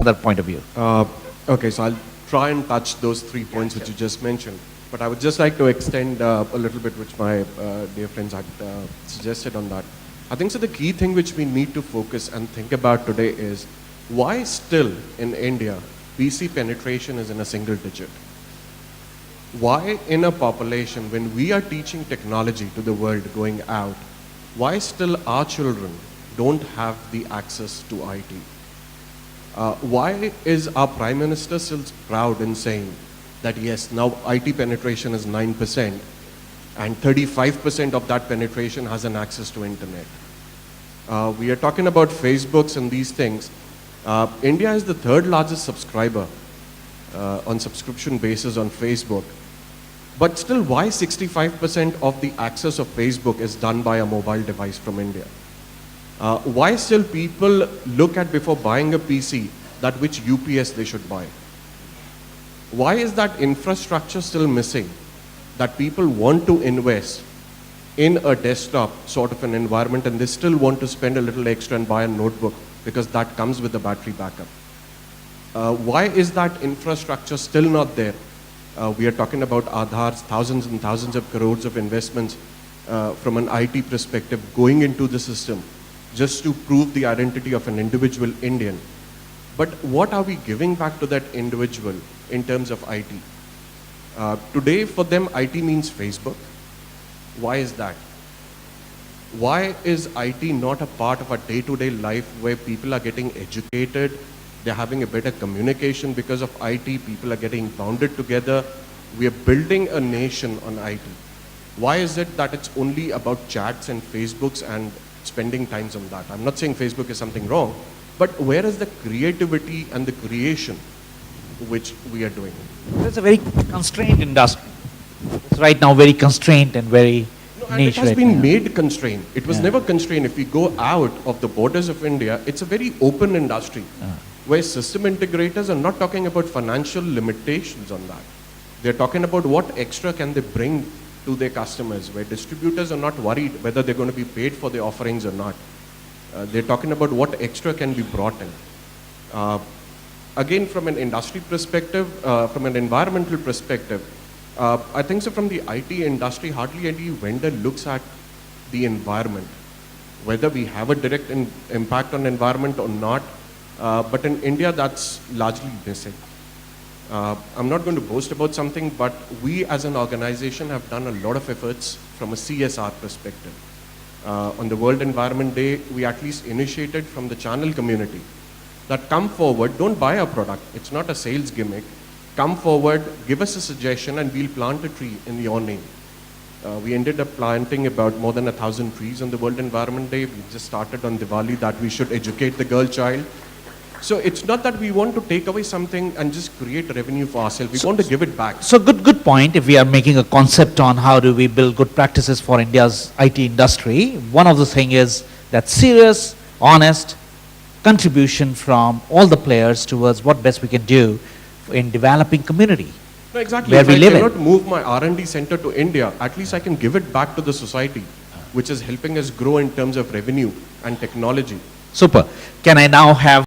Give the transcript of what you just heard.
other point of view. Okay, so I'll try and touch those 3 points which you just mentioned. But I would just like to extend a little bit which my dear friends had suggested on that. I think so the key thing which we need to focus and think about today is why still in India PC penetration is in a single digit. Why in a population when we are teaching technology to the world going out, why still our children don't have the access to IT? Why is our Prime Minister still proud in saying that yes, now IT penetration is 9% and 35% of that penetration has an access to internet? We are talking about Facebooks and these things. India is the third largest subscriber on subscription basis on Facebook. But still, why 65% of the access of Facebook is done by a mobile device from India? Why still people look at before buying a PC that which UPS they should buy? Why is that infrastructure still missing? That people want to invest in a desktop sort of an environment and they still want to spend a little extra and buy a notebook because that comes with the battery backup. Why is that infrastructure still not there? We are talking about Aadhaars, thousands and thousands of crores of investments from an IT perspective going into the system just to prove the identity of an individual Indian. But what are we giving back to that individual in terms of IT? Today for them IT means Facebook. Why is that? Why is IT not a part of our day-to-day life where people are getting educated, they're having a better communication because of IT, people are getting bounded together, we are building a nation on IT. Why is it that it's only about chats and Facebooks and spending times on that? I'm not saying Facebook is something wrong, but where is the creativity and the creation which we are doing? It's a very constrained industry. It's right now very constrained and very it has been made constrained. It was never constrained. If we go out of the borders of India, it's a very open industry where system integrators are not talking about financial limitations on that. They're talking about what extra can they bring to their customers, where distributors are not worried whether they're going to be paid for the offerings or not. They're talking about what extra can be brought in. Again, from an industry perspective, from an environmental perspective, I think so from the IT industry, hardly any vendor looks at the environment, whether we have a direct impact on environment or not, but in India that's largely missing. I'm not going to boast about something, but we as an organization have done a lot of efforts from a CSR perspective. On the World Environment Day, we at least initiated from the channel community that come forward, don't buy our product, it's not a sales gimmick. Come forward, give us a suggestion and we'll plant a tree in your name. We ended up planting about more than 1,000 trees on the World Environment Day. We just started on Diwali that we should educate the girl child. So it's not that we want to take away something and just create revenue for ourselves. We want to give it back. So good point. If we are making a concept on how do we build good practices for India's IT industry, one of the things is that serious, honest contribution from all the players towards what best we can do in developing community. No, exactly. Where if we I live cannot in. move my R&D center to India, at least I can give it back to the society, which is helping us grow in terms of revenue and technology. Super. Can I now have